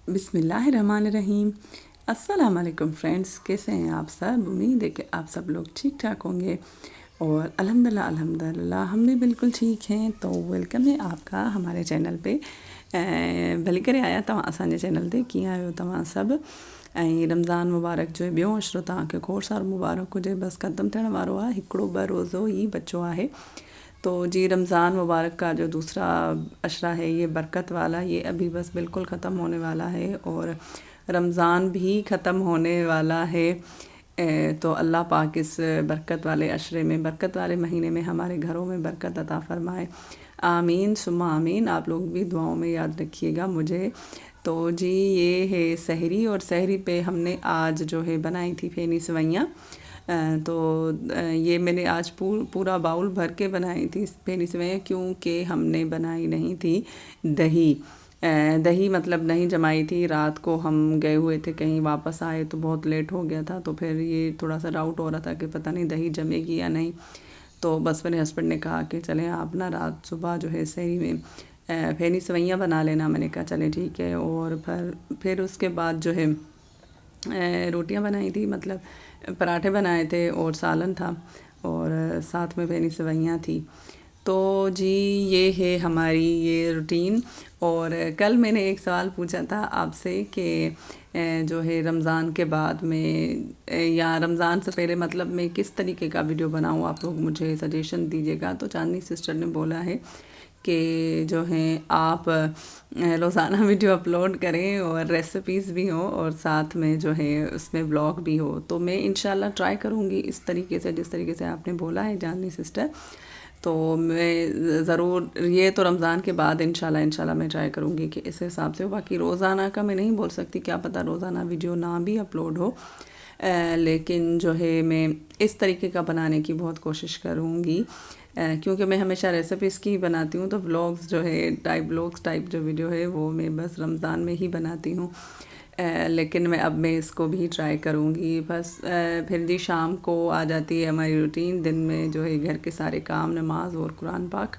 बिस्मिल्लाहिर्रहमानिर्रहीम। अस्सलाम वालेकुम फ्रेंड्स, कैसे हैं आप सब। उम्मीद है कि आप सब लोग ठीक ठाक होंगे और अल्हम्दुलिल्लाह हम भी बिल्कुल ठीक हैं। तो वेलकम है आपका हमारे चैनल पे। भली करे आया तव्हां असांजे चैनल ते। कीअं आहियो तव्हां सभु। रमज़ान मुबारक जो ॿियों अशरो तव्हांखे खोड़ सारो मुबारक हुजे। बस ख़त्म थियण वारो आहे, हिकिड़ो ॿ रोज़ो ई बचो आहे। तो जी रमज़ान मुबारक का जो दूसरा अशरा है ये बरकत वाला, ये अभी बस बिल्कुल ख़त्म होने वाला है और रमज़ान भी ख़त्म होने वाला है। तो अल्लाह पाक इस बरकत वाले अशरे में, बरकत वाले महीने में हमारे घरों में बरकत अता फ़रमाए। आमीन सुम्मा आमीन। आप लोग भी दुआओं में याद रखिएगा मुझे। तो जी ये है सहरी, और सहरी पे हमने आज जो है बनाई थी फेनी सेवइयाँ। तो ये मैंने आज पूरा बाउल भर के बनाई थी फेनी सेवइयाँ, क्योंकि हमने बनाई नहीं थी दही। दही मतलब नहीं जमाई थी। रात को हम गए हुए थे कहीं, वापस आए तो बहुत लेट हो गया था। तो फिर ये थोड़ा सा डाउट हो रहा था कि पता नहीं दही जमेगी या नहीं। तो बस मेरे हस्बैंड ने कहा कि चलें आप ना रात सुबह जो है सहरी में फेनी सेवइयाँ बना लेना। मैंने कहा चलें ठीक है। और फिर उसके बाद जो है रोटियां बनाई थी, मतलब पराठे बनाए थे और सालन था और साथ में फेनी सेवइयाँ थी। तो जी ये है हमारी ये रूटीन। और कल मैंने एक सवाल पूछा था आपसे कि जो है रमज़ान के बाद में या रमज़ान से पहले मतलब मैं किस तरीके का वीडियो बनाऊँ, आप लोग मुझे सजेशन दीजिएगा। तो चांदनी सिस्टर ने बोला है कि जो हैं आप रोज़ाना वीडियो अपलोड करें और रेसिपीज़ भी हो और साथ में जो है उसमें व्लॉग भी हो। तो मैं इंशाल्लाह ट्राई करूँगी इस तरीके से, जिस तरीके से आपने बोला है चांदनी सिस्टर। तो मैं ज़रूर, ये तो रमज़ान के बाद इंशाल्लाह मैं ट्राई करूँगी कि इस हिसाब से हो। बाकी रोज़ाना का मैं नहीं बोल सकती, क्या पता रोज़ाना वीडियो ना भी अपलोड हो। लेकिन जो है मैं इस तरीके का बनाने की बहुत कोशिश करूँगी, क्योंकि मैं हमेशा रेसिपीज़ की ही बनाती हूँ। तो व्लॉग्स जो है व्लॉग्स टाइप जो वीडियो है वो मैं बस रमज़ान में ही बनाती हूँ। लेकिन मैं इसको भी ट्राई करूँगी। बस फिर जी शाम को आ जाती है हमारी रूटीन। दिन में जो है घर के सारे काम, नमाज और कुरान पाक।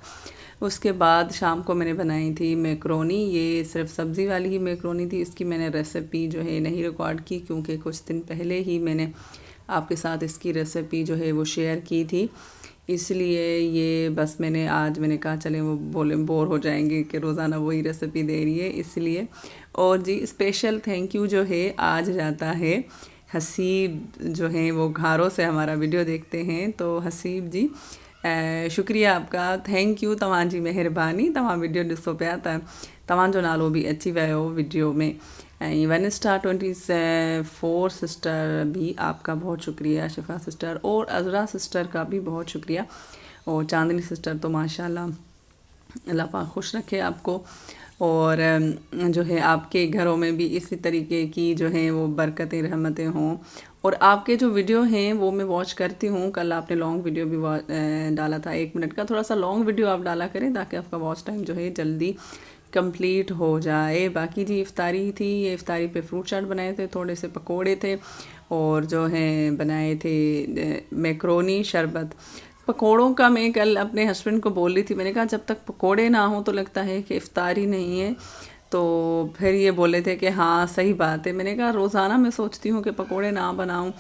उसके बाद शाम को मैंने बनाई थी मैक्रोनी। ये सिर्फ सब्ज़ी वाली ही मैक्रोनी थी। इसकी मैंने रेसिपी जो है नहीं रिकॉर्ड की, क्योंकि कुछ दिन पहले ही मैंने आपके साथ इसकी रेसिपी जो है वो शेयर की थी। इसलिए ये बस मैंने कहा चलें, वो बोले बोर हो जाएंगे कि रोज़ाना वही रेसिपी दे रही है, इसलिए। और जी स्पेशल थैंक यू जो है आज जाता है हसीब, जो हैं वो घारों से हमारा वीडियो देखते हैं। तो हसीब जी शुक्रिया आपका, थैंक यू, तव्हांजी महिरबानी। तव्हां वीडियो ॾिसो पिया त तव्हांजो नालो भी अची वियो वीडियो में। वन स्टार 24 सिस्टर भी आपका बहुत शुक्रिया, शिफा सिस्टर और अज़रा सिस्टर का भी बहुत शुक्रिया। और चांदनी सिस्टर तो माशाल्लाह, अल्लाह पाक खुश रखे आपको। और जो है आपके घरों में भी इसी तरीके की जो है वो बरकतें रहमतें हों। और आपके जो वीडियो हैं वो मैं वॉच करती हूँ। कल आपने लॉन्ग वीडियो भी डाला था, 1 मिनट का। थोड़ा सा लॉन्ग वीडियो आप डाला करें ताकि आपका वॉच टाइम जो है जल्दी कंप्लीट हो जाए। बाकी जी इफ्तारी थी, ये इफ्तारी पे फ्रूट चाट बनाए थे, थोड़े से पकोड़े थे और जो हैं बनाए थे मैक्रोनी शरबत। पकोड़ों का मैं कल अपने हस्बैंड को बोल रही थी, मैंने कहा जब तक पकोड़े ना हो तो लगता है कि इफ्तारी नहीं है। तो फिर ये बोले थे कि हाँ सही बात है। मैंने कहा रोज़ाना मैं सोचती हूँ कि पकोड़े ना बनाऊँ,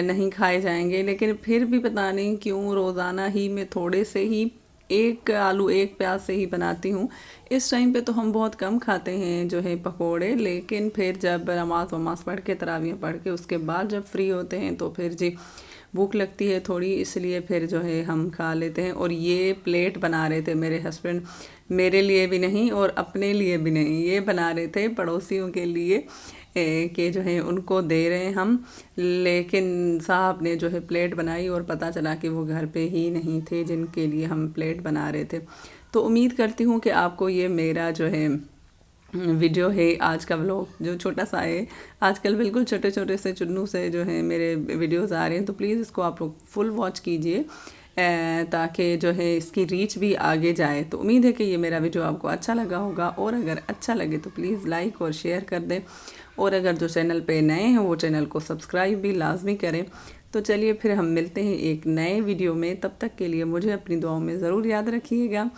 नहीं खाए जाएंगे, लेकिन फिर भी पता नहीं क्यों रोज़ाना ही मैं थोड़े से ही, एक आलू एक प्याज से ही बनाती हूँ। इस टाइम पे तो हम बहुत कम खाते हैं जो है पकोड़े, लेकिन फिर जब नमाज वमाज पढ़ के, तरावियाँ पढ़ के, उसके बाद जब फ्री होते हैं तो फिर जी भूख लगती है थोड़ी, इसलिए फिर जो है हम खा लेते हैं। और ये प्लेट बना रहे थे मेरे हस्बैंड, मेरे लिए भी नहीं और अपने लिए भी नहीं, ये बना रहे थे पड़ोसियों के लिए कि जो है उनको दे रहे हैं हम। लेकिन साहब ने जो है प्लेट बनाई और पता चला कि वो घर पे ही नहीं थे जिनके लिए हम प्लेट बना रहे थे। तो उम्मीद करती हूँ कि आपको ये मेरा जो है वीडियो है आज का व्लॉग जो छोटा सा है, आजकल बिल्कुल छोटे छोटे से चुन्नू से जो है मेरे वीडियोस आ रहे हैं, तो प्लीज़ इसको आप लोग फुल वॉच कीजिए ताकि जो है इसकी रीच भी आगे जाए। तो उम्मीद है कि ये मेरा वीडियो आपको अच्छा लगा होगा, और अगर अच्छा लगे तो प्लीज़ लाइक और शेयर कर दें। और अगर जो चैनल पे नए हैं वो चैनल को सब्सक्राइब भी लाजमी करें। तो चलिए फिर हम मिलते हैं एक नए वीडियो में। तब तक के लिए मुझे अपनी दुआओं में ज़रूर याद रखिएगा।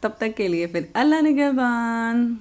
तब तक के लिए फिर अल्लाह निगहबान।